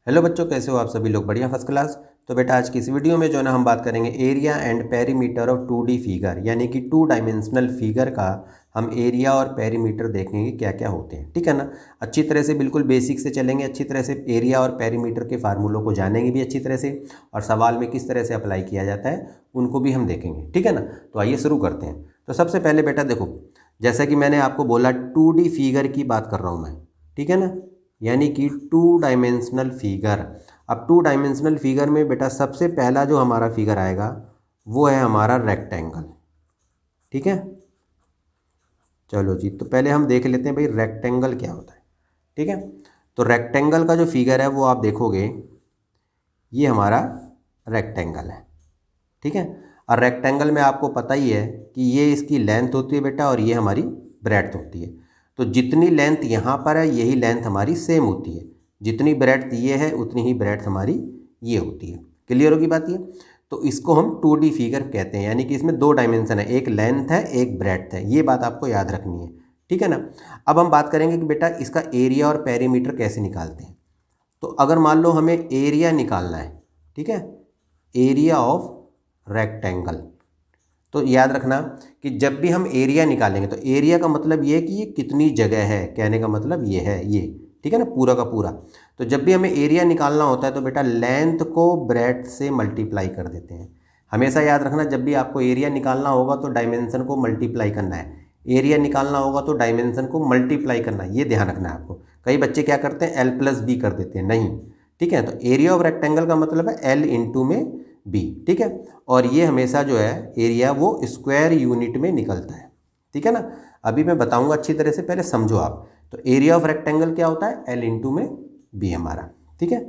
Hello बच्चों, कैसे हो आप सभी लोग? बढ़िया, फर्स्ट क्लास। तो बेटा आज की इस वीडियो में जो है ना हम बात करेंगे area and perimeter of 2D figure, यानी कि 2 डायमेंशनल फिगर का हम एरिया और पेरीमीटर देखेंगे क्या क्या होते हैं। ठीक है ना। अच्छी तरह से बिल्कुल बेसिक से चलेंगे, अच्छी तरह से एरिया और पेरीमीटर के फार्मूलों को जानेंगे भी अच्छी तरह से, और सवाल में किस तरह से अप्लाई किया जाता है उनको भी हम देखेंगे। ठीक है ना। तो आइए शुरू करते हैं। तो सबसे पहले बेटा देखो, जैसा कि मैंने आपको बोला 2D फिगर की बात कर रहा हूँ मैं। ठीक है ना, यानी कि 2 डायमेंशनल फिगर। अब 2 डायमेंशनल फिगर में बेटा सबसे पहला जो हमारा फिगर आएगा वो है हमारा रेक्टेंगल। ठीक है, चलो जी, तो पहले हम देख लेते हैं भाई रेक्टेंगल क्या होता है। ठीक है, तो रेक्टेंगल का जो फिगर है वो आप देखोगे, ये हमारा रेक्टेंगल है। ठीक है, और रेक्टेंगल में आपको पता ही है कि ये इसकी लेंथ होती है बेटा, और ये हमारी ब्रेड्थ होती है। तो जितनी लेंथ यहाँ पर है यही लेंथ हमारी सेम होती है, जितनी ब्रेड्थ ये है उतनी ही ब्रेड्थ हमारी ये होती है। क्लियर होगी बात ये? तो इसको हम 2D फिगर कहते हैं, यानी कि इसमें 2 डायमेंशन है, एक लेंथ है एक ब्रेड्थ है। ये बात आपको याद रखनी है। ठीक है ना। अब हम बात करेंगे कि बेटा इसका एरिया और पेरीमीटर कैसे निकालते हैं। तो अगर मान लो हमें एरिया निकालना है, ठीक है, एरिया ऑफ रेक्टेंगल, तो याद रखना कि जब भी हम एरिया निकालेंगे तो एरिया का मतलब ये है कि ये कितनी जगह है, कहने का मतलब ये है ये। ठीक है ना, पूरा का पूरा। तो जब भी हमें एरिया निकालना होता है तो बेटा लेंथ को ब्रेड्थ से मल्टीप्लाई कर देते हैं। हमेशा याद रखना, जब भी आपको एरिया निकालना होगा तो डायमेंशन को मल्टीप्लाई करना है, एरिया निकालना होगा तो डायमेंशन को मल्टीप्लाई करना है, ये ध्यान रखना है आपको। कई बच्चे क्या करते हैं, L+B कर देते हैं, नहीं। ठीक है, तो एरिया ऑफ रेक्टेंगल का मतलब है L इंटू में B। ठीक है, और ये हमेशा जो है एरिया वो स्क्वायर यूनिट में निकलता है। ठीक है ना, अभी मैं बताऊंगा अच्छी तरह से, पहले समझो आप। तो एरिया ऑफ रेक्टेंगल क्या होता है, L इंटू में B हमारा। ठीक है,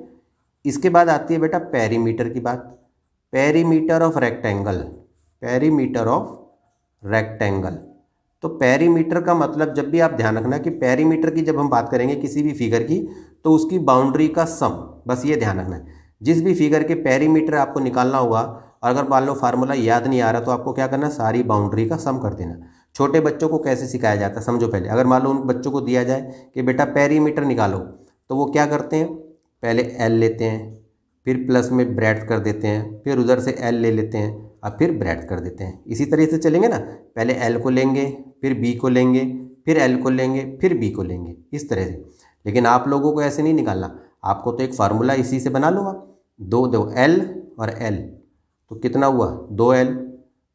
इसके बाद आती है बेटा पेरीमीटर की बात। Perimeter of rectangle, perimeter of rectangle. तो पेरीमीटर का मतलब, जब भी आप ध्यान रखना कि पेरीमीटर की जब हम बात करेंगे किसी भी फिगर की, तो उसकी बाउंड्री का सम, बस ये ध्यान रखना है। जिस भी फिगर के पेरीमीटर आपको निकालना होगा, और अगर मान लो फार्मूला याद नहीं आ रहा तो आपको क्या करना, सारी बाउंड्री का सम कर देना। छोटे बच्चों को कैसे सिखाया जाता है समझो पहले। अगर मान लो उन बच्चों को दिया जाए कि बेटा पेरीमीटर निकालो, तो वो क्या करते हैं, पहले L लेते हैं, फिर प्लस में ब्रैकेट कर देते हैं, फिर उधर से L ले लेते हैं, और फिर ब्रैकेट कर देते हैं। इसी तरीके से चलेंगे ना, पहले L को लेंगे, फिर B को लेंगे, फिर L को लेंगे, फिर B को लेंगे, इस तरह से। लेकिन आप लोगों को ऐसे नहीं निकालना, आपको तो एक फार्मूला इसी से बना लो आप। दो दो L और L, तो कितना हुआ, 2L।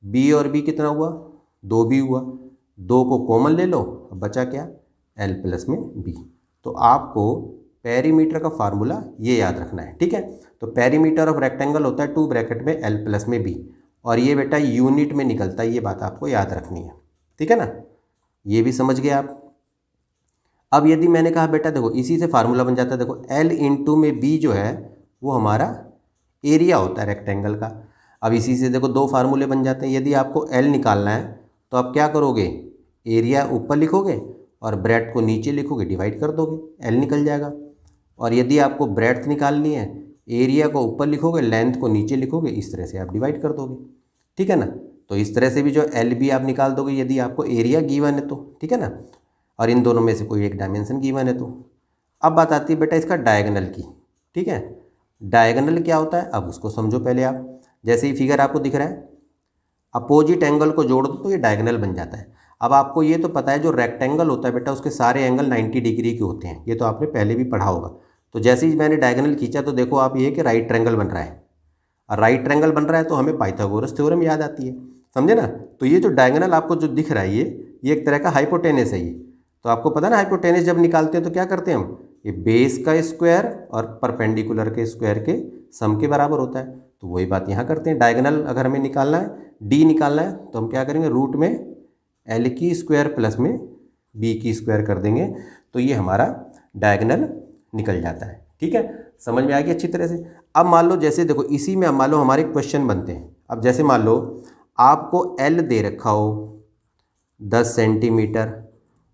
B और B कितना हुआ, 2B हुआ। दो को कॉमन ले लो, अब बचा क्या, L प्लस में B। तो आपको पेरीमीटर का फार्मूला ये याद रखना है। ठीक है, तो पेरीमीटर ऑफ रेक्टेंगल होता है 2 ब्रैकेट में L प्लस में B, और ये बेटा यूनिट में निकलता है, ये बात आपको याद रखनी है। ठीक है ना, ये भी समझ गए आप। अब यदि मैंने कहा बेटा देखो इसी से फार्मूला बन जाता है, देखो L इंटू में B जो है वो हमारा एरिया होता है रेक्टेंगल का। अब इसी से देखो दो फार्मूले बन जाते हैं। यदि आपको L निकालना है तो आप क्या करोगे, एरिया ऊपर लिखोगे और ब्रेड्थ को नीचे लिखोगे, डिवाइड कर दोगे, L निकल जाएगा। और यदि आपको ब्रेड्थ निकालनी है, एरिया को ऊपर लिखोगे, लेंथ को नीचे लिखोगे, इस तरह से आप डिवाइड कर दोगे। ठीक है ना, तो इस तरह से भी जो L भी आप निकाल दोगे यदि आपको एरिया गिवन है तो। ठीक है ना, और इन दोनों में से कोई एक डायमेंशन गिवन है तो। अब बात आती है बेटा इसका डायगोनल की। ठीक है, डायगोनल क्या होता है, अब उसको समझो पहले आप। जैसे ही फिगर आपको दिख रहा है, अपोजिट एंगल को जोड़ दो तो ये डायगोनल बन जाता है। अब आपको ये तो पता है जो रेक्टेंगल होता है बेटा उसके सारे एंगल 90 डिग्री के होते हैं, ये तो आपने पहले भी पढ़ा होगा। तो जैसे ही मैंने डायगोनल खींचा तो देखो आप ये कि राइट ट्रायंगल बन रहा है, और राइट ट्रायंगल बन रहा है तो हमें पाइथागोरस थ्योरम याद आती है, समझे ना। तो ये जो डायगोनल आपको जो दिख रहा है ये एक तरह का हाइपोटेनस है ये। तो आपको पता है ना, हाइपोटेनस जब निकालते हैं तो क्या करते हैं हम, ये बेस का स्क्वायर और परपेंडिकुलर के स्क्वायर के सम के बराबर होता है। तो वही बात यहाँ करते हैं, डायगोनल अगर हमें निकालना है, डी निकालना है, तो हम क्या करेंगे, रूट में एल की स्क्वायर प्लस में बी की स्क्वायर कर देंगे, तो ये हमारा डायगोनल निकल जाता है। ठीक है, समझ में आ गया अच्छी तरह से। अब मान लो जैसे देखो इसी में अब मान लो हमारे क्वेश्चन बनते हैं। अब जैसे मान लो आपको एल दे रखा हो 10 सेंटीमीटर,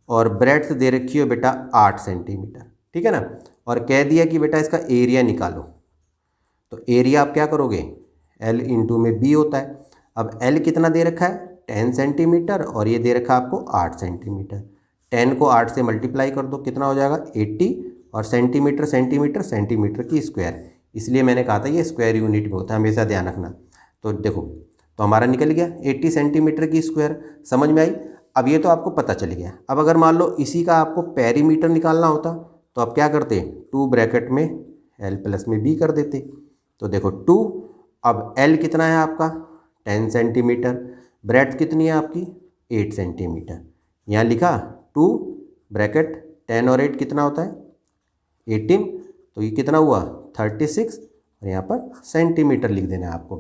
और ब्रेड्थ दे रखी हो बेटा 8 सेंटीमीटर। ठीक है ना, और कह दिया कि बेटा इसका एरिया निकालो। तो एरिया आप क्या करोगे, L इंटू में B होता है। अब L कितना दे रखा है, 10 सेंटीमीटर, और ये दे रखा है आपको 8 सेंटीमीटर। 10 को 8 से मल्टीप्लाई कर दो, कितना हो जाएगा 80, और सेंटीमीटर सेंटीमीटर सेंटीमीटर की स्क्वायर, इसलिए मैंने कहा था ये स्क्वायर यूनिट में होता है, हमेशा ध्यान रखना। तो देखो, तो हमारा निकल गया 80 सेंटीमीटर की स्क्वायर, समझ में आई। अब ये तो आपको पता चल गया। अब अगर मान लो इसी का आपको पेरीमीटर निकालना होता तो आप क्या करते, 2 ब्रैकेट में L प्लस में B कर देते। तो देखो 2, अब L कितना है आपका 10 सेंटीमीटर, ब्रेड्थ कितनी है आपकी 8 सेंटीमीटर। यहाँ लिखा 2 ब्रैकेट 10 और 8 कितना होता है 18, तो ये कितना हुआ 36, और यहाँ पर सेंटीमीटर लिख देना है आपको।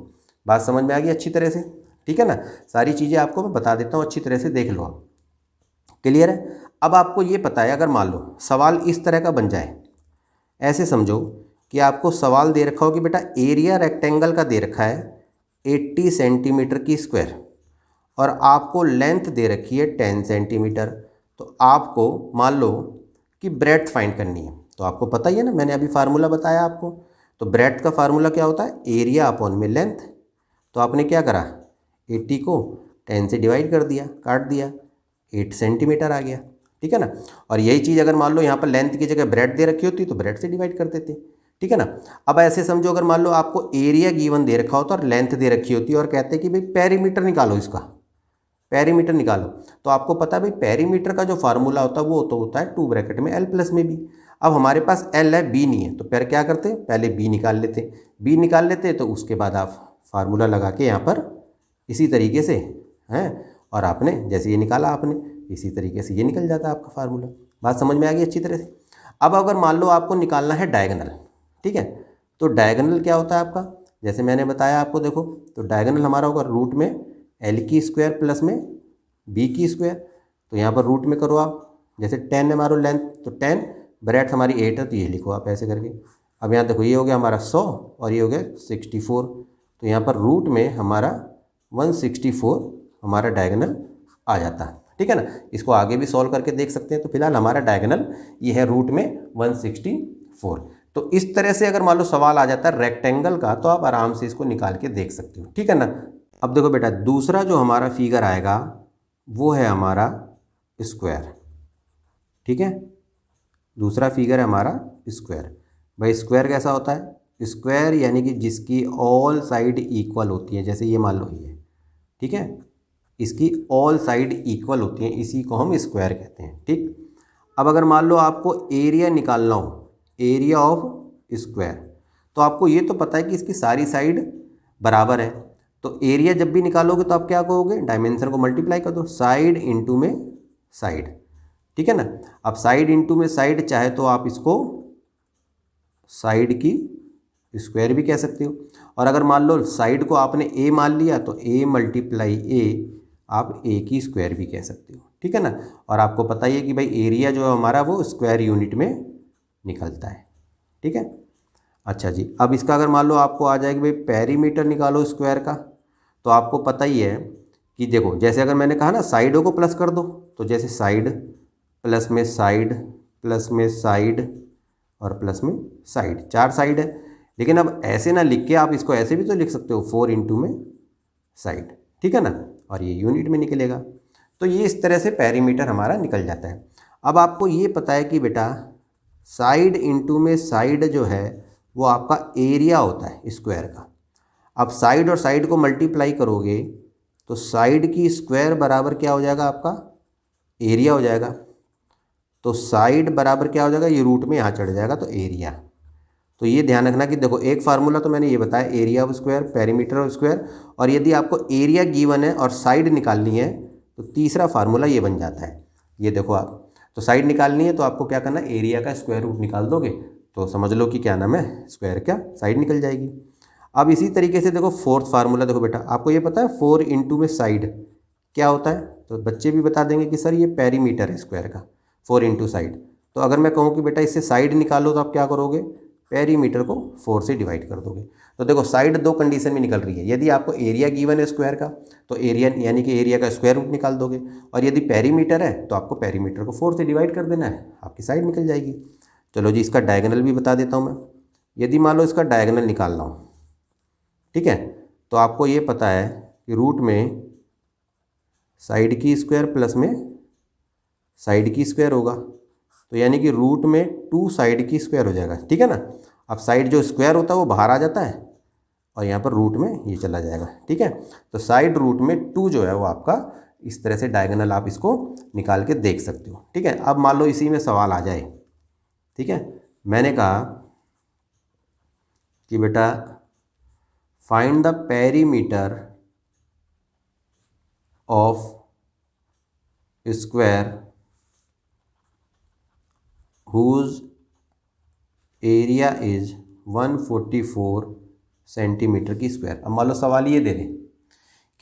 बात समझ में आ गई अच्छी तरह से, ठीक है ना। सारी चीज़ें आपको मैं बता देता हूँ, अच्छी तरह से देख लो आप। क्लियर है। अब आपको ये पता है, अगर मान लो सवाल इस तरह का बन जाए, ऐसे समझो कि आपको सवाल दे रखा हो कि बेटा एरिया रेक्टेंगल का दे रखा है 80 सेंटीमीटर की स्क्वायर और आपको लेंथ दे रखी है 10 सेंटीमीटर। तो आपको मान लो कि ब्रेड्थ फाइंड करनी है, तो आपको पता ही है ना, मैंने अभी फार्मूला बताया आपको। तो ब्रेड्थ का फार्मूला क्या होता है, एरिया अपॉन में लेंथ। तो आपने क्या करा, 80 को 10 से डिवाइड कर दिया, काट दिया, 8 सेंटीमीटर आ गया, ठीक है ना। और यही चीज़ अगर मान लो यहाँ पर लेंथ की जगह ब्रेड्थ दे रखी होती तो ब्रेड्थ से डिवाइड कर देते, ठीक है ना। अब ऐसे समझो, अगर मान लो आपको एरिया गिवन दे रखा होता और लेंथ दे रखी होती और कहते कि भाई पेरीमीटर निकालो, इसका पेरीमीटर निकालो, तो आपको पता है भाई पेरीमीटर का जो फार्मूला होता है वो तो होता है 2 ब्रैकेट में L प्लस में B। अब हमारे पास L है, B नहीं है, तो फिर क्या करते, पहले B निकाल लेते। B निकाल लेते तो उसके बाद आप फार्मूला लगा के यहाँ पर इसी तरीके से हैं, और आपने जैसे ये निकाला आपने, इसी तरीके से ये निकल जाता है आपका फार्मूला। बात समझ में आ गई अच्छी तरह से। अब अगर मान लो आपको निकालना है डायगोनल, ठीक है, तो डायगोनल क्या होता है आपका, जैसे मैंने बताया आपको, देखो तो डायगोनल हमारा होगा रूट में L की स्क्वायर प्लस में B की स्क्वायर। तो यहाँ पर रूट में करो आप, जैसे 10 है हमारा लेंथ, तो 10, ब्रेड्थ हमारी 8 है, तो ये लिखो आप ऐसे करके। अब यहाँ देखो ये हो गया हमारा 100 और ये हो गया 64, तो यहाँ पर रूट में हमारा 164 हमारा डायगोनल आ जाता है, ठीक है ना। इसको आगे भी सॉल्व करके देख सकते हैं। तो फिलहाल हमारा डायगोनल ये है रूट में 164। तो इस तरह से अगर मान लो सवाल आ जाता है रेक्टेंगल का, तो आप आराम से इसको निकाल के देख सकते हो, ठीक है ना। अब देखो बेटा, दूसरा जो हमारा फिगर आएगा वो है हमारा स्क्वायर, ठीक है। दूसरा फिगर है हमारा स्क्वायर। भाई स्क्वायर कैसा होता है, स्क्वायर यानी कि जिसकी ऑल साइड इक्वल होती है, जैसे ये मान लो ये, ठीक है, इसकी ऑल साइड इक्वल होती हैं, इसी को हम स्क्वायर कहते हैं, ठीक। अब अगर मान लो आपको एरिया निकालना हो, एरिया ऑफ स्क्वायर, तो आपको ये तो पता है कि इसकी सारी साइड बराबर है। तो एरिया जब भी निकालोगे तो आप क्या कहोगे, डायमेंशन को मल्टीप्लाई कर दो, साइड इंटू में साइड, ठीक है ना। अब साइड इंटू में साइड, चाहे तो आप इसको साइड की स्क्वायर भी कह सकते हो। और अगर मान लो साइड को आपने ए मान लिया तो ए मल्टीप्लाई ए आप ए की स्क्वायर भी कह सकते हो, ठीक है ना। और आपको पता ही है कि भाई एरिया जो है हमारा वो स्क्वायर यूनिट में निकलता है, ठीक है। अच्छा जी, अब इसका अगर मान लो आपको आ जाएगी भाई पेरीमीटर निकालो स्क्वायर का, तो आपको पता ही है कि देखो, जैसे अगर मैंने कहा ना साइडों को प्लस कर दो, तो जैसे साइड प्लस में साइड प्लस में साइड और प्लस में साइड, 4 साइड है। लेकिन अब ऐसे ना लिख के आप इसको ऐसे भी तो लिख सकते हो, 4 इंटू में साइड, ठीक है ना, और ये यूनिट में निकलेगा। तो ये इस तरह से पेरीमीटर हमारा निकल जाता है। अब आपको ये पता है कि बेटा साइड इंटू में साइड जो है वो आपका एरिया होता है स्क्वायर का। अब साइड और साइड को मल्टीप्लाई करोगे तो साइड की स्क्वायर बराबर क्या हो जाएगा, आपका एरिया हो जाएगा। तो साइड बराबर क्या हो जाएगा, ये रूट में यहाँ चढ़ जाएगा, तो एरिया। तो ये ध्यान रखना कि देखो एक फार्मूला तो मैंने ये बताया, area of square, perimeter of square, और यदि आपको एरिया गिवन है और साइड निकालनी है तो तीसरा फार्मूला ये बन जाता है। ये देखो आप, तो साइड निकालनी है तो आपको क्या करना है, एरिया का स्क्वायर रूट निकाल दोगे तो समझ लो कि क्या नाम है, स्क्वायर क्या साइड निकल जाएगी। अब इसी तरीके से देखो फोर्थ फार्मूला, देखो बेटा आपको ये पता है 4 इंटू में साइड क्या होता है, तो बच्चे भी बता देंगे कि सर ये पेरीमीटर है स्क्वायर का, 4 इंटू साइड। तो अगर मैं कहूँ कि बेटा इससे साइड निकालो तो आप क्या करोगे, पेरीमीटर को 4 से डिवाइड कर दोगे। तो देखो साइड 2 कंडीशन में निकल रही है, यदि आपको एरिया गिवन है स्क्वायर का तो एरिया यानी कि एरिया का स्क्वायर रूट निकाल दोगे, और यदि पेरीमीटर है तो आपको पेरीमीटर को 4 से डिवाइड कर देना है, आपकी साइड निकल जाएगी। चलो जी, इसका डायगोनल भी बता देता हूँ मैं। यदि मान लो इसका डायगोनल निकालना हो, ठीक है, तो आपको ये पता है कि रूट में साइड की स्क्वायर प्लस में साइड की स्क्वायर होगा। तो यानी कि रूट में 2 साइड की स्क्वायर हो जाएगा, ठीक है ना। अब साइड जो स्क्वायर होता है वो बाहर आ जाता है और यहाँ पर रूट में ये चला जाएगा, ठीक है। तो साइड रूट में 2 जो है वो आपका इस तरह से डायगोनल आप इसको निकाल के देख सकते हो, ठीक है। अब मान लो इसी में सवाल आ जाए, ठीक है। मैंने कहा कि बेटा find the perimeter of square whose area is 144 centimetre की स्क्वायर। अब मान लो सवाल ये दे दें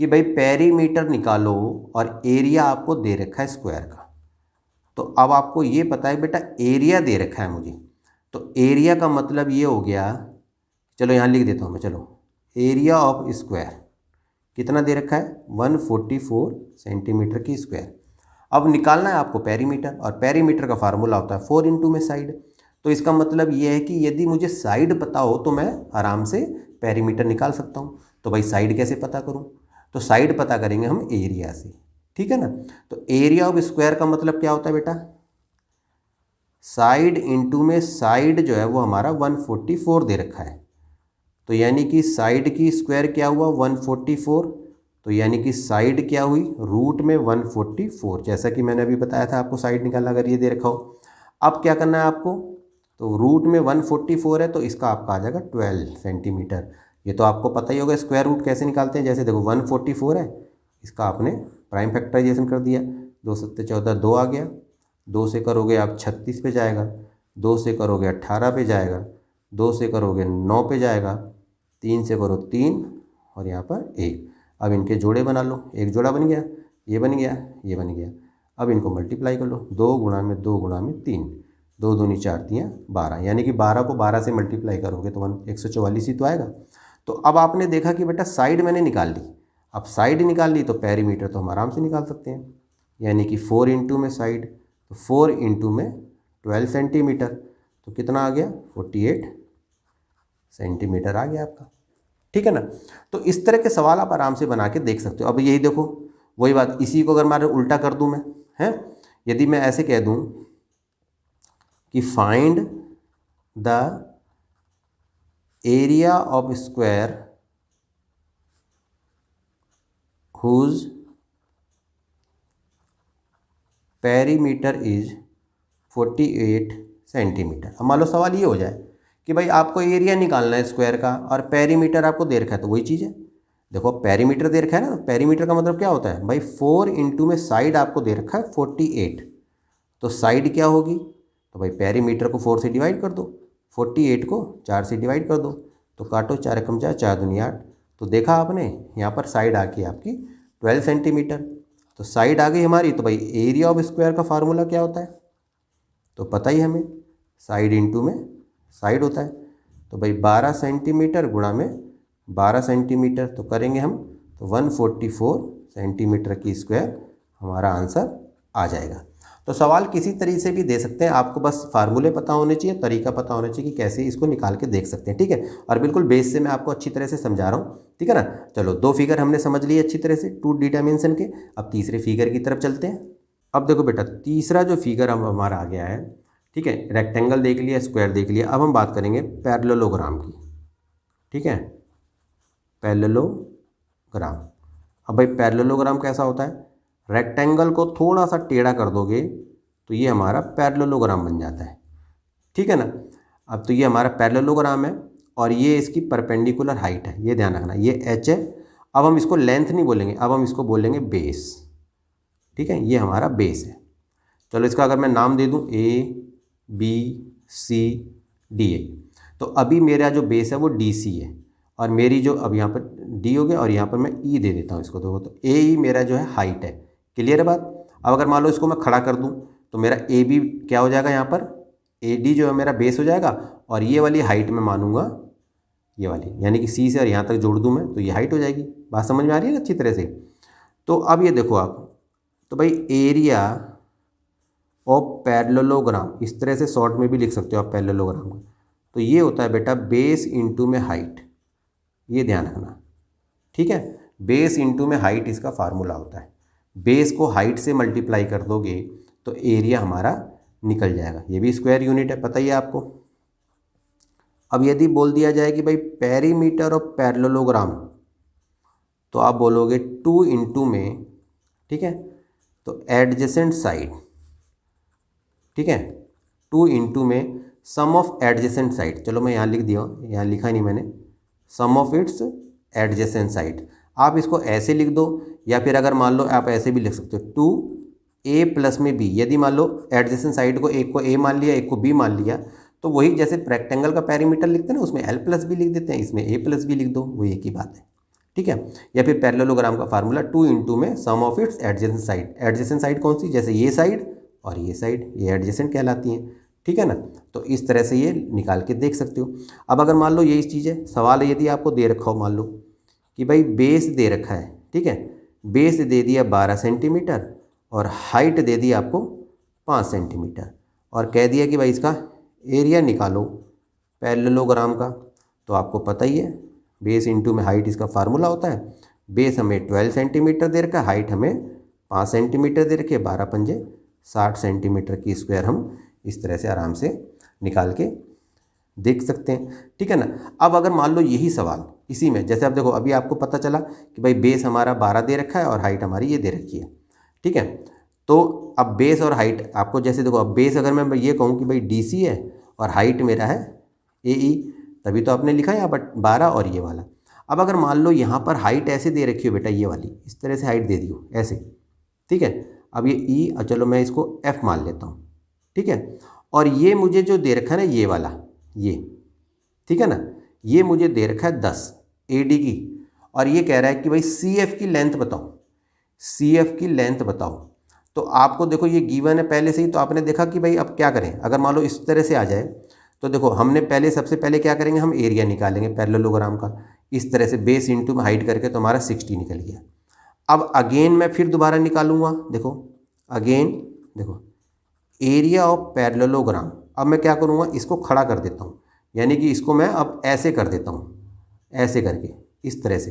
कि भाई पेरीमीटर निकालो और एरिया आपको दे रखा है स्क्वायर का। तो अब आपको ये पता है बेटा एरिया दे रखा है मुझे, तो एरिया का मतलब ये हो गया, चलो यहाँ लिख देता हूँ मैं, चलो एरिया ऑफ स्क्वायर कितना दे रखा है 144 सेंटीमीटर की स्क्वायर। अब निकालना है आपको पेरीमीटर, और पेरीमीटर का फार्मूला होता है 4 इंटू में साइड। तो इसका मतलब ये है कि यदि मुझे साइड पता हो तो मैं आराम से पेरीमीटर निकाल सकता हूँ। तो भाई साइड कैसे पता करूँ, तो साइड पता करेंगे हम एरिया से, ठीक है ना। तो एरिया ऑफ स्क्वायर का मतलब क्या होता है बेटा, साइड इंटू में साइड जो है वो हमारा 144 दे रखा है। तो यानी कि साइड की स्क्वायर क्या हुआ 144, तो यानी कि साइड क्या हुई रूट में 144, जैसा कि मैंने अभी बताया था आपको साइड निकालना अगर ये दे रखा हो। अब क्या करना है आपको, तो रूट में 144 है तो इसका आपका आ जाएगा 12 सेंटीमीटर। ये तो आपको पता ही होगा स्क्वायर रूट कैसे निकालते हैं। जैसे देखो 144 है, इसका आपने प्राइम फैक्टराइजेशन कर दिया, 2 सत्ते 14, 2 आ गया, 2 से करोगे आप 36 पे जाएगा, 2 से करोगे 18 पे जाएगा, 2 से करोगे 9 पे जाएगा, 3 से करो 3 और यहाँ पर 1। अब इनके जोड़े बना लो, एक जोड़ा बन गया, ये बन गया, ये बन गया। अब इनको मल्टीप्लाई कर लो, 2 गुणा में 2 गुणा में 3, 2 दूनी 4 तियाँ 12, यानी कि 12 को 12 से मल्टीप्लाई करोगे तो 144 ही तो आएगा। तो अब आपने देखा कि बेटा साइड मैंने निकाल ली, अब साइड निकाल ली तो पेरीमीटर तो हम आराम से निकाल सकते हैं, यानी कि 4 इंटू में साइड, तो 4 इंटू में 12 सेंटीमीटर, तो कितना आ गया 48 सेंटीमीटर आ गया आपका, ठीक है ना। तो इस तरह के सवाल आप आराम से बना के देख सकते हो। अब यही देखो वही बात, इसी को अगर मैं उल्टा कर दूं मैं, हैं, यदि मैं ऐसे कह दूं कि find the area of square whose perimeter is 48 centimetre. अब मान लो सवाल ये हो जाए कि भाई आपको एरिया निकालना है स्क्वायर का और पेरीमीटर आपको दे रखा है, तो वही चीज़ है। देखो पेरीमीटर दे रखा है ना, पेरीमीटर का मतलब क्या होता है भाई 4 इंटू में साइड आपको दे रखा है 48, तो साइड क्या होगी, तो भाई पेरीमीटर को 4 से डिवाइड कर दो, 48 को 4 से डिवाइड कर दो, तो काटो 4 एकम 4, 4 दूनी 8, तो देखा आपने यहाँ पर साइड आ गई आपकी 12 सेंटीमीटर। तो साइड आ गई हमारी, तो भाई एरिया ऑफ स्क्वायर का फार्मूला क्या होता है, तो पता ही हमें साइड इंटू में साइड होता है। तो भाई 12 सेंटीमीटर गुणा में 12 सेंटीमीटर, तो करेंगे हम तो 144 सेंटीमीटर की स्क्वायर हमारा आंसर आ जाएगा। तो सवाल किसी तरीके से भी दे सकते हैं, आपको बस फार्मूले पता होने चाहिए, तरीका पता होना चाहिए कि कैसे इसको निकाल के देख सकते हैं, ठीक है। और बिल्कुल बेस से मैं आपको अच्छी तरह से समझा रहा हूँ, ठीक है ना। चलो 2 फिगर हमने समझ लिए अच्छी तरह से 2D डायमेंशन के। अब तीसरे फिगर की तरफ चलते हैं। अब देखो बेटा तीसरा जो फिगर हम हमारा आ गया है, ठीक है, रेक्टेंगल देख लिया, स्क्वायर देख लिया, अब हम बात करेंगे पैरेललोग्राम की, ठीक है, पैरेललोग्राम। अब भाई पैरेललोग्राम कैसा होता है, रेक्टेंगल को थोड़ा सा टेढ़ा कर दोगे तो ये हमारा पैरेललोग्राम बन जाता है, ठीक है ना। अब तो ये हमारा पैरेललोग्राम है और ये इसकी परपेंडिकुलर हाइट है, ये ध्यान रखना, ये h है। अब हम इसको लेंथ नहीं बोलेंगे, अब हम इसको बोलेंगे बेस, ठीक है, ये हमारा बेस है। चलो इसका अगर मैं नाम दे दूं ABCD, तो अभी मेरा जो बेस है वो DC है, और मेरी जो अब यहाँ पर D हो गया और यहाँ पर मैं E दे देता हूँ इसको, तो AE मेरा जो है हाइट है। क्लियर है बात। अब अगर मान लो इसको मैं खड़ा कर दूँ तो मेरा AB क्या हो जाएगा, यहाँ पर AD जो है मेरा बेस हो जाएगा, और ये वाली हाइट मैं मानूंगा ये वाली, यानी कि C से और यहाँ तक जोड़ दूँ मैं तो ये हाइट हो जाएगी। बात समझ में आ रही है ना अच्छी तरह से। तो अब ये देखो आप, तो भाई एरिया ऑफ पैरेललोग्राम, इस तरह से शॉर्ट में भी लिख सकते हो आप पैरेललोग्राम का, तो ये होता है बेटा बेस इंटू में हाइट, ये ध्यान रखना, ठीक है। बेस इंटू में हाइट इसका फार्मूला होता है। बेस को हाइट से मल्टीप्लाई कर दोगे तो एरिया हमारा निकल जाएगा। ये भी स्क्वायर यूनिट है, पता ही है आपको। अब यदि बोल दिया जाए कि भाई पेरीमीटर ऑफ पैरेललोग्राम, तो आप बोलोगे 2 इंटू में, ठीक है, तो एडजेसेंट साइड, ठीक है, 2 इंटू में सम ऑफ एडजेसेंट साइड। चलो मैं यहाँ लिख दिया, यहाँ लिखा नहीं मैंने, सम ऑफ इट्स एडजेसेंट साइड। आप इसको ऐसे लिख दो, या फिर अगर मान लो आप ऐसे भी लिख सकते हो 2a प्लस में b। यदि मान लो एडजेसेंट साइड को एक को a मान लिया, एक को b मान लिया, तो वही जैसे रेक्टेंगल का पेरीमीटर लिखते हैं ना, उसमें l प्लस b लिख देते हैं, इसमें a प्लस b लिख दो, वो एक ही बात है, ठीक है। या फिर पैरेललोग्राम का फार्मूला 2 इंटू में sum of its adjacent side. Adjacent side कौन सी, जैसे ये साइड और ये साइड, ये एडजेसेंट कहलाती हैं, ठीक है ना। तो इस तरह से ये निकाल के देख सकते हो। अब अगर मान लो यही चीज़ है, सवाल है यदि आपको दे रखा हो, मान लो कि भाई बेस दे रखा है, ठीक है, बेस दे दिया 12 सेंटीमीटर और हाइट दे दी आपको 5 सेंटीमीटर, और कह दिया कि भाई इसका एरिया निकालो पैरेललोग्राम का। तो आपको पता ही है बेस इंटू में हाइट इसका फार्मूला होता है। बेस हमें 12 सेंटीमीटर दे रखा है, हाइट हमें 5 सेंटीमीटर दे रखी है, 12 पंजे 60 सेंटीमीटर की स्क्वायर हम इस तरह से आराम से निकाल के देख सकते हैं, ठीक है ना। अब अगर मान लो यही सवाल इसी में, जैसे आप देखो अभी आपको पता चला कि भाई बेस हमारा 12 दे रखा है और हाइट हमारी ये दे रखी है, ठीक है। तो अब बेस और हाइट आपको, जैसे देखो अब बेस अगर मैं ये कहूँ कि भाई DC है और हाइट मेरा है AE, तभी तो आपने लिखा है यहाँ पर 12 और ये वाला। अब अगर मान लो यहाँ पर हाइट ऐसे दे रखी हो बेटा, ये वाली इस तरह से हाइट दे दी हो ऐसे, ठीक है। अब ये E, चलो मैं इसको F मान लेता हूँ, ठीक है। और ये मुझे जो दे रखा है ना ये वाला, ये, ठीक है ना, ये मुझे दे रखा है 10 AD की, और ये कह रहा है कि भाई CF की लेंथ बताओ, CF की लेंथ बताओ। तो आपको देखो ये गिवन है पहले से ही, तो आपने देखा कि भाई अब क्या करें। अगर मान लो इस तरह से आ जाए, तो देखो हमने पहले सबसे पहले क्या करेंगे, हम एरिया निकालेंगे पैरेललोग्राम का, इस तरह से बेस इंटू में हाइट करके, तो हमारा 60 निकल गया। अब अगेन मैं फिर दोबारा निकालूंगा, देखो अगेन, देखो एरिया ऑफ पैरेललोग्राम। अब मैं क्या करूँगा, इसको खड़ा कर देता हूँ, यानी कि इसको मैं अब ऐसे कर देता हूँ, ऐसे करके इस तरह से।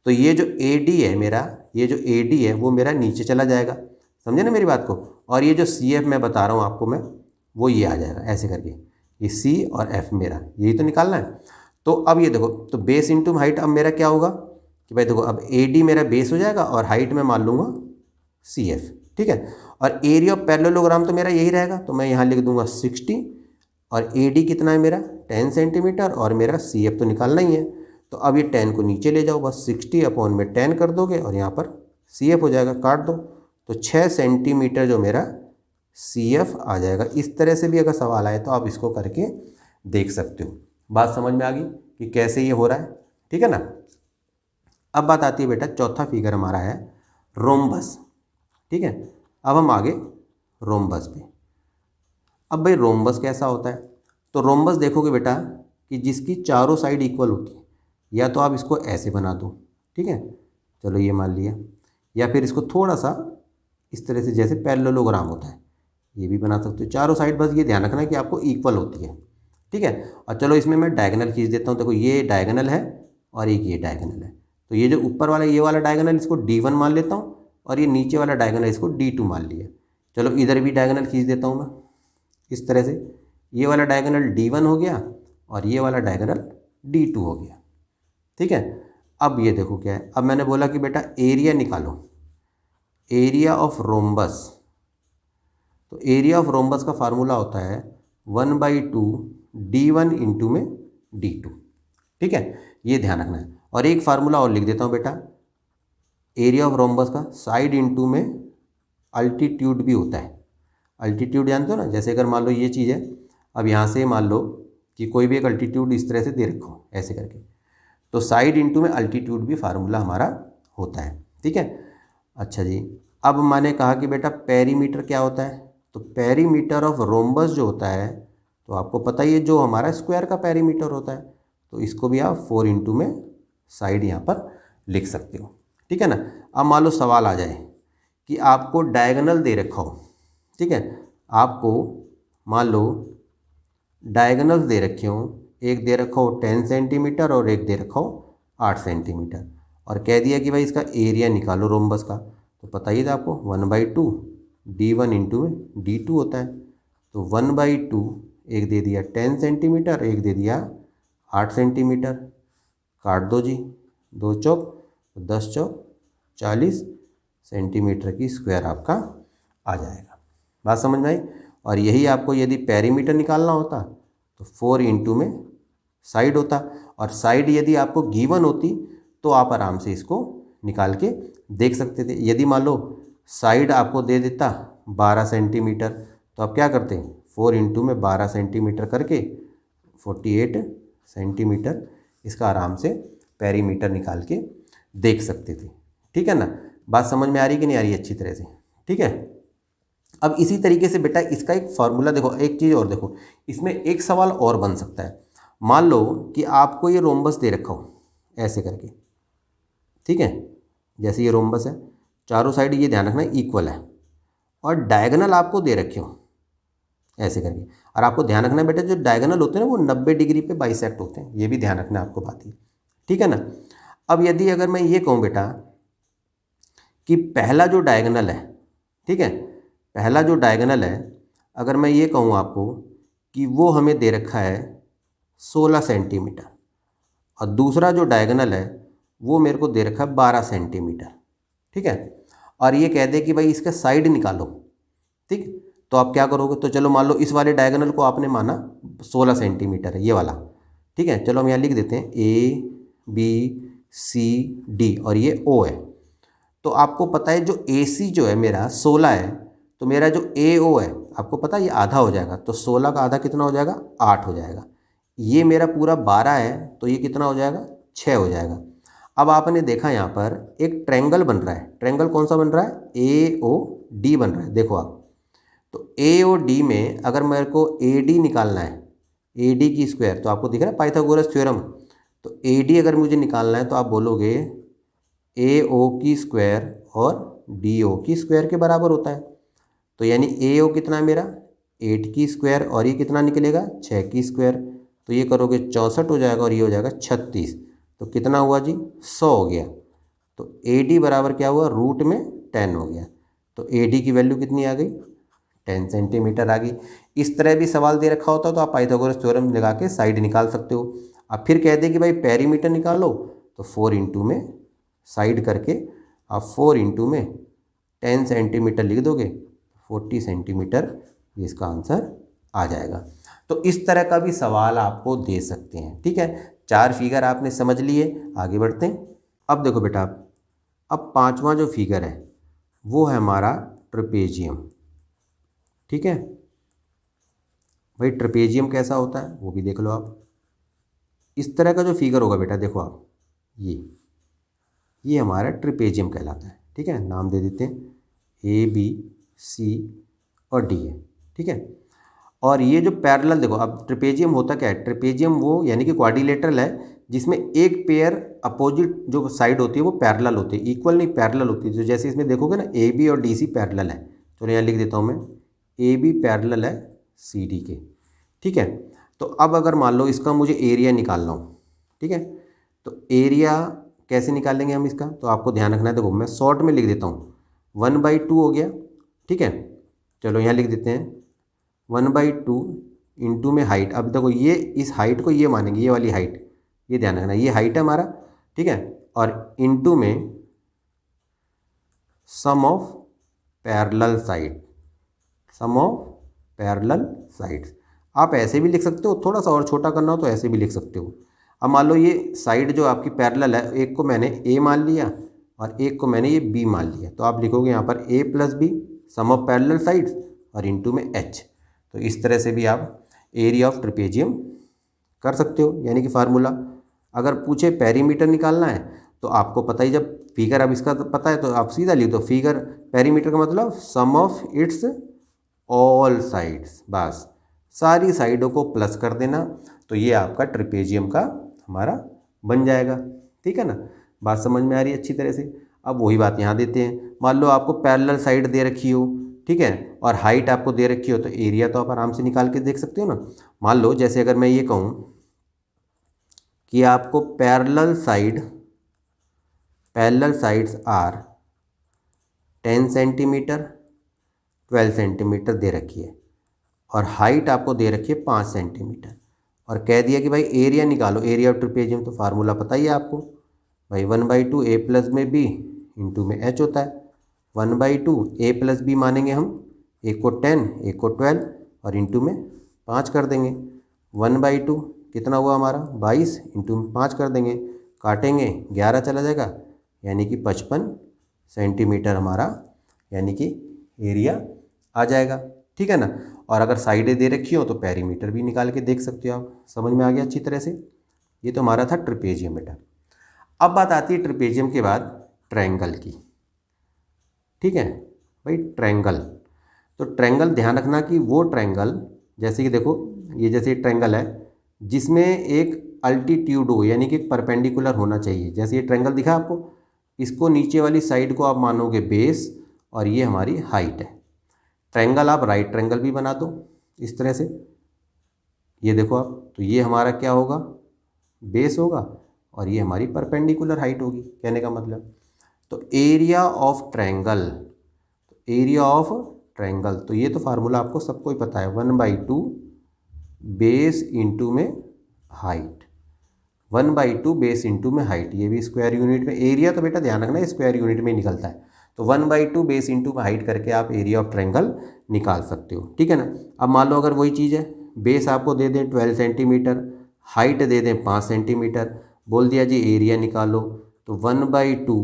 तो ये जो AD है मेरा, ये जो AD है वो मेरा नीचे चला जाएगा, समझे ना मेरी बात को। और ये जो CF मैं बता रहा हूँ आपको मैं, वो ये आ जाएगा ऐसे करके, ये C और F मेरा यही तो निकालना है। तो अब ये देखो, तो बेस इंटू हाइट, अब मेरा क्या होगा कि भाई देखो अब AD मेरा बेस हो जाएगा और हाइट में मान लूँगा CF, ठीक है। और एरिया ऑफ पैरेललोग्राम तो मेरा यही रहेगा, तो मैं यहाँ लिख दूंगा 60, और AD कितना है मेरा 10 सेंटीमीटर, और मेरा CF तो निकालना ही है। तो अब ये 10 को नीचे ले जाओ, बस 60 अपॉन में 10 कर दोगे और यहाँ पर CF हो जाएगा, काट दो, तो 6 सेंटीमीटर जो मेरा CF आ जाएगा। इस तरह से भी अगर सवाल आए तो आप इसको करके देख सकते हो। बात समझ में आ गई कि कैसे ये हो रहा है, ठीक है ना। अब बात आती है बेटा, चौथा फिगर हमारा है रोम्बस, ठीक है। अब हम आगे रोम्बस पे। अब भाई रोम्बस कैसा होता है, तो रोम्बस देखोगे बेटा कि जिसकी चारों साइड इक्वल होती है, या तो आप इसको ऐसे बना दो, ठीक है, चलो ये मान लिया, या फिर इसको थोड़ा सा इस तरह से जैसे पैरेललोग्राम होता है ये भी बना सकते हो, चारों साइड बस ये ध्यान रखना कि आपको इक्वल होती है, ठीक है। और चलो इसमें मैं डायगोनल खींच देता हूँ, देखो ये डायगोनल है और एक ये डायगोनल है, तो ये जो ऊपर वाला ये वाला डायगोनल इसको D1 मान लेता हूँ, और ये नीचे वाला डायगोनल इसको D2 मान लिया। चलो इधर भी डायगोनल खींच देता हूँ मैं इस तरह से, ये वाला डायगोनल D1 हो गया और ये वाला डायगोनल D2 हो गया, ठीक है। अब ये देखो क्या है, अब मैंने बोला कि बेटा एरिया निकालो, एरिया ऑफ रोम्बस। तो एरिया ऑफ रोम्बस का फार्मूला होता है 1/2 D1 इंटू में D2, ठीक है, ये ध्यान रखना है। और एक फार्मूला और लिख देता हूँ बेटा एरिया ऑफ रोम्बस का, साइड इंटू में अल्टीट्यूड भी होता है। अल्टीट्यूड जानते हो ना, जैसे अगर मान लो ये चीज़ है, अब यहाँ से मान लो कि कोई भी एक अल्टीट्यूड इस तरह से दे रखो ऐसे करके, तो साइड इंटू में अल्टीट्यूड भी फार्मूला हमारा होता है, ठीक है। अच्छा जी, अब मैंने कहा कि बेटा पेरीमीटर क्या होता है, तो पेरीमीटर ऑफ रोम्बस जो होता है, तो आपको पता ही है जो हमारा स्क्वायर का पेरीमीटर होता है, तो इसको भी आप 4 इंटू में साइड यहाँ पर लिख सकते हो, ठीक है ना। अब मान लो सवाल आ जाए कि आपको डायगोनल दे रखा हो, ठीक है, आपको मान लो डायगोनल्स दे रखे हो, एक दे रखा हो 10 सेंटीमीटर और एक दे रखा हो 8 सेंटीमीटर, और कह दिया कि भाई इसका एरिया निकालो रोम्बस का, तो पता ही था आपको 1/2 D1 इंटू में D2 होता है। तो 1/2 एक दे दिया 10 सेंटीमीटर, एक दे दिया 8 सेंटीमीटर। काट दो जी, 2 चौक 10 चौक 40 सेंटीमीटर की स्क्वायर आपका आ जाएगा। बात समझ में आई। और यही आपको यदि पेरीमीटर निकालना होता तो 4 इंटू में साइड होता, और साइड यदि आपको गिवन होती तो आप आराम से इसको निकाल के देख सकते थे। यदि मान लो साइड आपको दे देता 12 सेंटीमीटर, तो आप क्या करते, 4 इंटू में 12 सेंटीमीटर करके 48 सेंटीमीटर इसका आराम से पेरीमीटर निकाल के देख सकते थे। ठीक है ना। बात समझ में आ रही कि नहीं आ रही अच्छी तरह से। ठीक है। अब इसी तरीके से बेटा इसका एक फार्मूला देखो, एक चीज़ और देखो, इसमें एक सवाल और बन सकता है। मान लो कि आपको ये रोम्बस दे रखा हो ऐसे करके, ठीक है, जैसे ये रोम्बस है, चारों साइड ये ध्यान रखना इक्वल है, और डायगोनल आपको दे रखे हो ऐसे करके। और आपको ध्यान रखना बेटा जो डायगोनल होते हैं ना वो 90 डिग्री पे बाइसेक्ट होते हैं, ये भी ध्यान रखना आपको बात ही। ठीक है ना। अब यदि अगर मैं ये कहूँ बेटा कि पहला जो डायगोनल है, ठीक है, पहला जो डायगोनल है, अगर मैं ये कहूँ आपको कि वो हमें दे रखा है 16 सेंटीमीटर, और दूसरा जो डायगोनल है वो मेरे को दे रखा है 12 सेंटीमीटर, ठीक है, और ये कह दे कि भाई इसका साइड निकालो, ठीक, तो आप क्या करोगे, तो चलो मान लो इस वाले डायगोनल को आपने माना 16 सेंटीमीटर है ये वाला, ठीक है, चलो हम यहाँ लिख देते हैं ABCD और ये O है। तो आपको पता है जो AC जो है मेरा 16 है, तो मेरा जो AO है आपको पता है ये आधा हो जाएगा, तो 16 का आधा कितना हो जाएगा, 8 हो जाएगा। ये मेरा पूरा 12 है, तो ये कितना हो जाएगा, 6 हो जाएगा। अब आपने देखा यहाँ पर एक ट्रायंगल बन रहा है, ट्रायंगल कौन सा बन रहा है, AOD बन रहा है, देखो आप। तो AOD में अगर मेरे को AD निकालना है, AD की स्क्वायर, तो आपको दिख रहा है पाइथागोरस थ्योरम, तो AD अगर मुझे निकालना है तो आप बोलोगे AO की स्क्वायर और DO की स्क्वायर के बराबर होता है। तो यानी AO कितना है मेरा 8 की स्क्वायर, और ये कितना निकलेगा 6 की स्क्वायर, तो ये करोगे 64 हो जाएगा, और ये हो जाएगा 36, तो कितना हुआ जी 100 हो गया। तो AD बराबर क्या हुआ, रूट में 10 हो गया, तो AD की वैल्यू कितनी आ गई, 10 सेंटीमीटर आ गई। इस तरह भी सवाल दे रखा होता तो आप पाइथागोरस थ्योरम लगा के साइड निकाल सकते हो। अब फिर कह दे कि भाई पेरीमीटर निकालो, तो 4 इंटू में साइड करके आप 4 इंटू में 10 सेंटीमीटर लिख दोगे, 40 सेंटीमीटर ये इसका आंसर आ जाएगा। तो इस तरह का भी सवाल आपको दे सकते हैं। ठीक है, 4 फिगर आपने समझ लिए, आगे बढ़ते हैं। अब देखो बेटा, अब 5वां जो फिगर है वो है हमारा ट्रेपेजियम। ठीक है भाई, ट्रेपेजियम कैसा होता है वो भी देख लो आप। इस तरह का जो फिगर होगा बेटा, देखो आप, ये हमारा ट्रेपेजियम कहलाता है। ठीक है, नाम दे देते हैं ABC और D है। ठीक है, और ये जो पैरेलल, देखो अब ट्रेपेजियम होता क्या है, ट्रेपेजियम वो यानी कि क्वाड्रिलेटरल है जिसमें एक पेयर अपोजिट जो साइड होती है वो पैरेलल होती है, इक्वल नहीं पैरेलल होती है। जो जैसे इसमें देखोगे ना AB और DC पैरेलल है, चलो यहाँ लिख देता हूँ मैं, AB पैरेलल है CD के। ठीक है, तो अब अगर मान लो इसका मुझे एरिया निकालना हो, ठीक है, तो एरिया कैसे निकालेंगे हम इसका, तो आपको ध्यान रखना है। देखो मैं शॉर्ट में लिख देता हूँ, 1/2 हो गया। ठीक है, चलो यहाँ लिख देते हैं 1/2 इंटू में हाइट। अब देखो ये इस हाइट को ये मानेंगे, ये वाली हाइट, ये ध्यान रखना, ये हाइट है हमारा। ठीक है, और इंटू में sum of parallel side, sum of parallel sides. आप ऐसे भी लिख सकते हो, थोड़ा सा और छोटा करना हो तो ऐसे भी लिख सकते हो। अब मान लो ये साइड जो आपकी पैरेलल है, एक को मैंने A मान लिया और एक को मैंने ये B मान लिया, तो आप लिखोगे यहाँ पर A + B sum of parallel sides और इंटू में H। तो इस तरह से भी आप एरिया ऑफ ट्रेपेजियम कर सकते हो। यानी कि फार्मूला अगर पूछे पेरीमीटर निकालना है तो आपको पता ही, जब फिगर अब इसका तो पता है तो आप सीधा लिख दो, फिगर पेरीमीटर का मतलब सम ऑफ इट्स ऑल साइड्स, बस सारी साइडों को प्लस कर देना, तो ये आपका ट्रेपेजियम का हमारा बन जाएगा। ठीक है ना, बात समझ में आ रही है अच्छी तरह से। अब वही बात यहाँ देते हैं, मान लो आपको पैरेलल साइड दे रखी हो, ठीक है, और हाइट आपको दे रखी हो, तो एरिया तो आप आराम से निकाल के देख सकते हो ना। मान लो जैसे अगर मैं ये कहूँ कि आपको parallel sides are 10 centimetre 12 centimetre दे रखी है, और हाइट आपको दे रखी है 5 सेंटीमीटर, और कह दिया कि भाई एरिया निकालो, एरिया ऑफ ट्रिपेजियम, तो फार्मूला पता ही है आपको भाई 1/2 ए प्लस में बी इंटू में एच होता है। 1/2 ए प्लस बी मानेंगे हम, एक को 10 एक को 12 और इंटू में 5 कर देंगे। 1/2 कितना हुआ हमारा 22 इंटू में 5 कर देंगे, काटेंगे 11 चला जाएगा, यानी कि 55 सेंटीमीटर हमारा यानी कि एरिया आ जाएगा। ठीक है ना। और अगर साइडें दे रखी हो तो पेरीमीटर भी निकाल के देख सकते हो आप। समझ में आ गया अच्छी तरह से। ये तो हमारा था ट्रिपेजियम बेटा। अब बात आती है ट्रिपेजियम के बाद ट्रायंगल की। ठीक है भाई, ट्रायंगल, तो ट्रायंगल ध्यान रखना कि वो ट्रायंगल, जैसे कि देखो ये जैसे ट्रायंगल है जिसमें एक अल्टीट्यूड हो, यानी कि परपेंडिकुलर होना चाहिए। जैसे ये ट्रायंगल दिखा आपको, इसको नीचे वाली साइड को आप मानोगे बेस और ये हमारी हाइट है। ट्रायंगल आप राइट ट्रायंगल भी बना दो इस तरह से, ये देखो आप, तो ये हमारा क्या होगा बेस होगा और ये हमारी परपेंडिकुलर हाइट होगी, कहने का मतलब। तो area of triangle, area of triangle, तो ये तो फार्मूला आपको सबको ही पता है, 1/2 बेस इंटू में हाइट, 1/2 बेस इंटू में हाइट, ये भी स्क्वायर यूनिट में। एरिया तो बेटा ध्यान रखना स्क्वायर यूनिट में ही निकलता है, तो 1/2 बेस इंटू में हाइट करके आप एरिया ऑफ ट्रायंगल निकाल सकते हो। ठीक है ना। अब मान लो अगर वही चीज़ है, बेस आपको दे दें 12 सेंटीमीटर, हाइट दे दें 5 सेंटीमीटर, बोल दिया जी एरिया निकालो, तो 1/2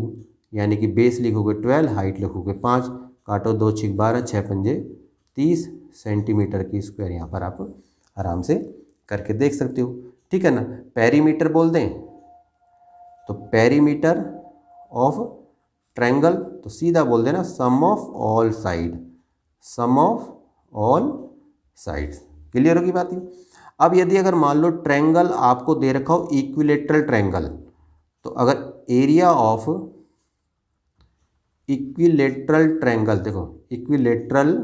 यानी कि बेस लिखोगे 12, हाइट लिखोगे 5, काटो 2 6 12, 6 पंजे 30 सेंटीमीटर की स्क्वायर यहाँ पर आप आराम से करके देख सकते हो। ठीक है ना। पेरीमीटर बोल दें तो पेरीमीटर ऑफ ट्रायंगल, तो सीधा बोल देना sum of all side, sum of all sides. Clear होगी बात ये। अब यदि अगर मान लो ट्रायंगल आपको दे रखा हो इक्विलेटरल ट्रायंगल, तो अगर एरिया ऑफ इक्विलेटरल ट्रायंगल, देखो इक्विलेटरल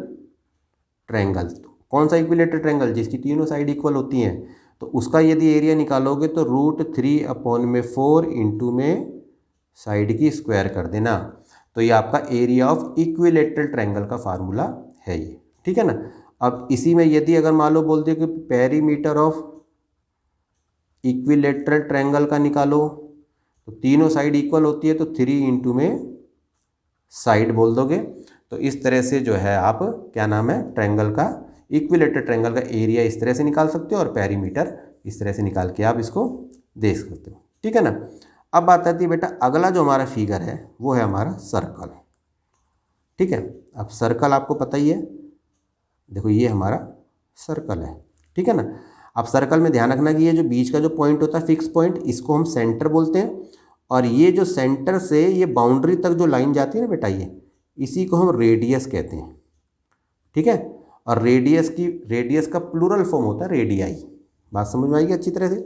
ट्रायंगल, तो कौन सा इक्विलेटरल ट्रायंगल, जिसकी तीनों साइड इक्वल होती हैं, तो उसका यदि एरिया निकालोगे तो √3/4 इंटू में साइड की स्क्वायर कर देना, तो ये आपका एरिया ऑफ इक्विलेटरल ट्रायंगल का फार्मूला है ये। ठीक है ना। अब इसी में यदि अगर मान लो बोल दे कि पेरीमीटर ऑफ इक्विलेटरल ट्रायंगल का निकालो, तो तीनों साइड इक्वल होती है, तो 3 इंटू में साइड बोल दोगे, तो इस तरह से जो है आप क्या नाम है ट्रायंगल का, इक्विलेटरल ट्रायंगल का एरिया इस तरह से निकाल सकते हो और पेरीमीटर इस तरह से निकाल के आप इसको देख सकते हो। ठीक है ना। अब बात आती है बेटा अगला जो हमारा फिगर है वो है हमारा सर्कल। ठीक है। अब सर्कल आपको पता ही है, देखो ये हमारा सर्कल है। ठीक है ना। अब सर्कल में ध्यान रखना कि ये जो बीच का जो पॉइंट होता है फिक्स पॉइंट, इसको हम सेंटर बोलते हैं, और ये जो सेंटर से ये बाउंड्री तक जो लाइन जाती है ना बेटा, ये इसी को हम रेडियस कहते हैं। ठीक है। और रेडियस का प्लूरल फॉर्म होता है रेडियाई। बात समझ में आएगी अच्छी तरह से।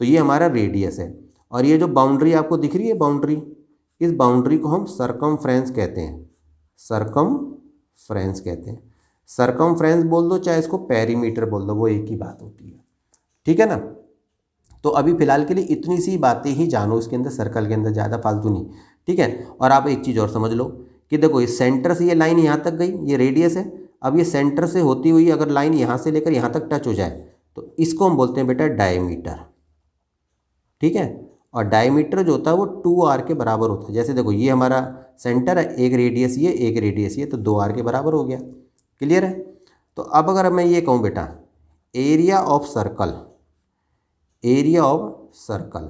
तो ये हमारा रेडियस है, और ये जो बाउंड्री आपको दिख रही है बाउंड्री, इस बाउंड्री को हम सरकमफ्रेंस कहते हैं, सरकमफ्रेंस कहते हैं। सरकमफ्रेंस बोल दो चाहे इसको पेरीमीटर बोल दो, वो एक ही बात होती है। ठीक है ना। तो अभी फिलहाल के लिए इतनी सी बातें ही जानो इसके अंदर, सर्कल के अंदर, ज़्यादा फालतू नहीं। ठीक है। और आप एक चीज़ और समझ लो कि देखो इस सेंटर से ये लाइन यहाँ तक गई, ये रेडियस है। अब ये सेंटर से होती हुई अगर लाइन यहाँ से लेकर यहाँ तक टच हो जाए तो इसको हम बोलते हैं बेटा डायमीटर। ठीक है। और डायमीटर जो होता है वो 2r के बराबर होता है। जैसे देखो ये हमारा सेंटर है, एक रेडियस ये, एक रेडियस ये, तो 2r के बराबर हो गया। क्लियर है। तो अब अगर मैं ये कहूँ बेटा area of circle, area of circle,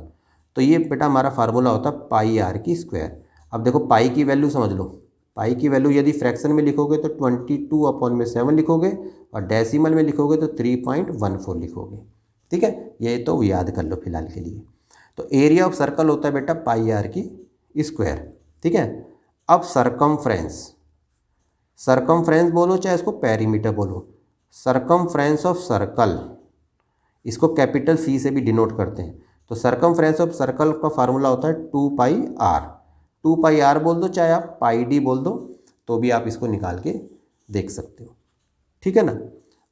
तो ये बेटा हमारा फार्मूला होता है πr की स्क्वायर। अब देखो पाई की वैल्यू समझ लो, पाई की वैल्यू यदि फ्रैक्शन में लिखोगे तो 22/7 लिखोगे, और डेसिमल में लिखोगे तो 3.14 लिखोगे। ठीक है। ये तो याद कर लो फिलहाल के लिए। तो एरिया ऑफ सर्कल होता है बेटा πr की स्क्वायर। ठीक है। अब सरकमफ्रेंस, सरकमफ्रेंस बोलो चाहे इसको पेरीमीटर बोलो, सरकमफ्रेंस ऑफ सर्कल, इसको कैपिटल C से भी डिनोट करते हैं। तो सरकमफ्रेंस ऑफ सर्कल का फार्मूला होता है 2πr, 2πr बोल दो चाहे आप πd बोल दो, तो भी आप इसको निकाल के देख सकते हो। ठीक है ना।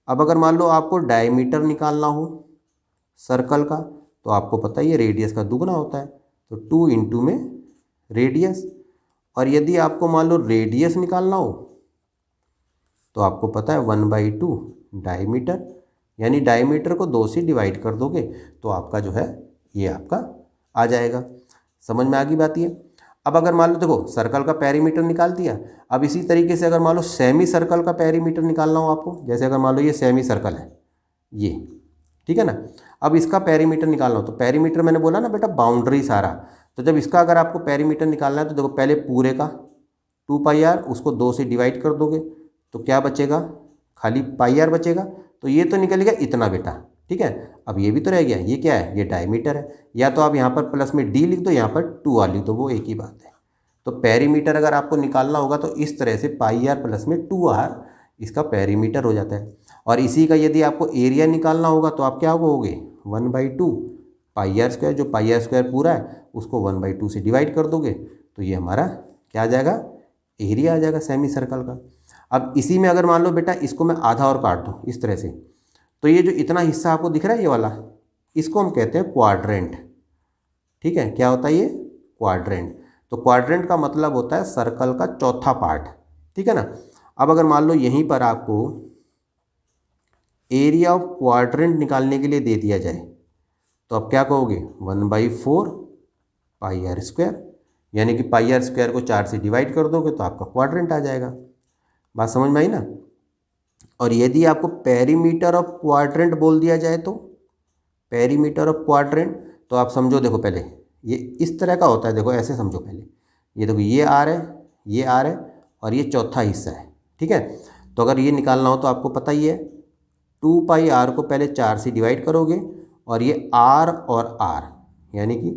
अब अगर मान लो आपको डायमीटर निकालना हो सर्कल का, तो आपको पता ही है रेडियस का दुगना होता है, तो 2 इंटू में रेडियस। और यदि आपको मान लो रेडियस निकालना हो तो आपको पता है 1/2 डायमीटर, यानी डायमीटर को 2 से डिवाइड कर दोगे तो आपका जो है ये आपका आ जाएगा। समझ में आ गई बात ये। अब अगर मान लो देखो सर्कल का पेरीमीटर निकाल दिया, अब इसी तरीके से अगर मान लो सेमी सर्कल का पेरीमीटर निकालना हो आपको, जैसे अगर मान लो ये सेमी सर्कल है ये, ठीक है ना, अब इसका पेरीमीटर निकालना हो तो पेरीमीटर मैंने बोला ना बेटा बाउंड्री सारा, तो जब इसका अगर आपको पेरीमीटर निकालना है तो देखो पहले पूरे का 2πr उसको 2 से डिवाइड कर दोगे तो क्या बचेगा, खाली πr बचेगा। तो ये तो निकल गया इतना बेटा, ठीक है। अब ये भी तो रह गया, ये क्या है, ये डायमीटर है, या तो आप यहाँ पर प्लस में d लिख दो, यहाँ पर 2r लिख दो, वो एक ही बात है। तो पेरीमीटर अगर आपको निकालना होगा तो इस तरह से πr प्लस में 2r इसका पेरीमीटर हो जाता है। और इसी का यदि आपको एरिया निकालना होगा तो आप क्या कहोगे 1/2 πr², जो πr² पूरा है उसको 1/2 से डिवाइड कर दोगे तो ये हमारा क्या आ जाएगा, एरिया आ जाएगा सेमी सर्कल का। अब इसी में अगर मान लो बेटा इसको मैं आधा और काट दूँ इस तरह से, तो ये जो इतना हिस्सा आपको दिख रहा है ये वाला, इसको हम कहते हैं क्वाड्रेंट, ठीक है। क्या होता है ये, क्वाड्रेंट। तो क्वाड्रेंट का मतलब होता है सर्कल का चौथा पार्ट, ठीक है ना। अब अगर मान लो यहीं पर आपको एरिया ऑफ क्वाड्रेंट निकालने के लिए दे दिया जाए तो आप क्या कहोगे 1/4 πr², यानी कि πr² को 4 से डिवाइड कर दोगे तो आपका क्वाड्रेंट आ जाएगा। बात समझ में आई ना। और यदि आपको पेरीमीटर ऑफ क्वाड्रेंट बोल दिया जाए तो पेरीमीटर ऑफ क्वाड्रेंट, तो आप समझो देखो पहले ये इस तरह का होता है, देखो ऐसे समझो पहले, ये देखो ये आर है, ये आर है और ये चौथा हिस्सा है, ठीक है। तो अगर ये निकालना हो तो आपको पता ही है 2πr को पहले 4 से डिवाइड करोगे और ये r और r यानी कि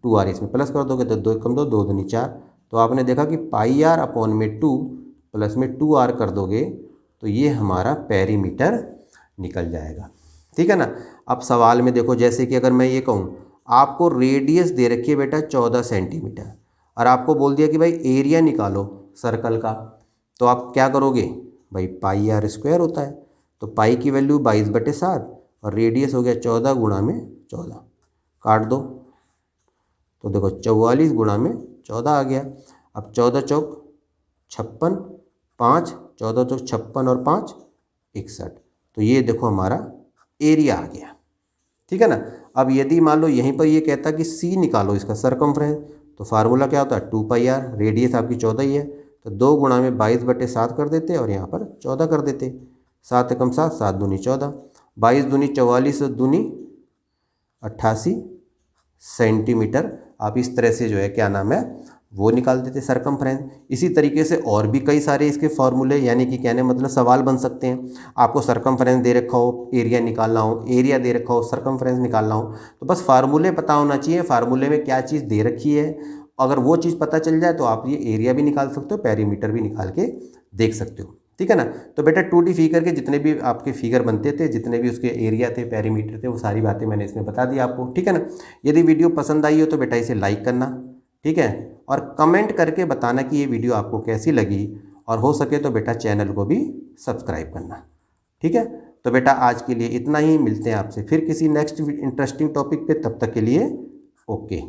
2r इसमें प्लस कर दोगे तो 2 कम 2 2 दूनी 4, तो आपने देखा कि πr/2 प्लस में 2r कर दोगे तो ये हमारा पेरीमीटर निकल जाएगा, ठीक है ना। अब सवाल में देखो जैसे कि अगर मैं ये कहूँ आपको रेडियस दे रखी है बेटा 14 सेंटीमीटर और आपको बोल दिया कि भाई एरिया निकालो सर्कल का, तो आप क्या करोगे भाई πr² होता है, तो पाई की वैल्यू 22/7 और रेडियस हो गया 14 गुणा में 14, काट दो तो देखो 44 गुणा में 14 आ गया। अब 14 चौक 56, 5 14 चौक 56 और 5 61, तो ये देखो हमारा एरिया आ गया, ठीक है ना। अब यदि मान लो यहीं पर ये कहता कि सी निकालो इसका सरकमफ्रेंस, तो फार्मूला क्या होता है 2πr, रेडियस आपकी 14 ही है तो 2 गुणा में 22/7 कर देते और यहाँ पर 14 कर देते, 7 एकम 7, 7 दूनी 14, 22 दूनी 44 दूनी 88 सेंटीमीटर। आप इस तरह से जो है क्या नाम है वो निकाल देते सरकमफ्रेंस। इसी तरीके से और भी कई सारे इसके फॉर्मूले, यानी कि कहने मतलब सवाल बन सकते हैं। आपको सरकमफ्रेंस दे रखा हो, एरिया निकालना हो, एरिया दे रखा हो, सरकमफ्रेंस निकालना हो, तो बस फार्मूले पता होना चाहिए, फार्मूले में क्या चीज़ दे रखी है। अगर वो चीज़ पता चल जाए तो आप ये एरिया भी निकाल सकते हो, पेरीमीटर भी निकाल के देख सकते हो, ठीक है ना। तो बेटा 2D फिगर के जितने भी आपके फिगर बनते थे, जितने भी उसके एरिया थे, पेरीमीटर थे, वो सारी बातें मैंने इसमें बता दी आपको, ठीक है ना। यदि वीडियो पसंद आई हो तो बेटा इसे लाइक करना, ठीक है, और कमेंट करके बताना कि ये वीडियो आपको कैसी लगी, और हो सके तो बेटा चैनल को भी सब्सक्राइब करना, ठीक है। तो बेटा आज के लिए इतना ही, मिलते हैं आपसे फिर किसी नेक्स्ट इंटरेस्टिंग टॉपिक पे, तब तक के लिए ओके।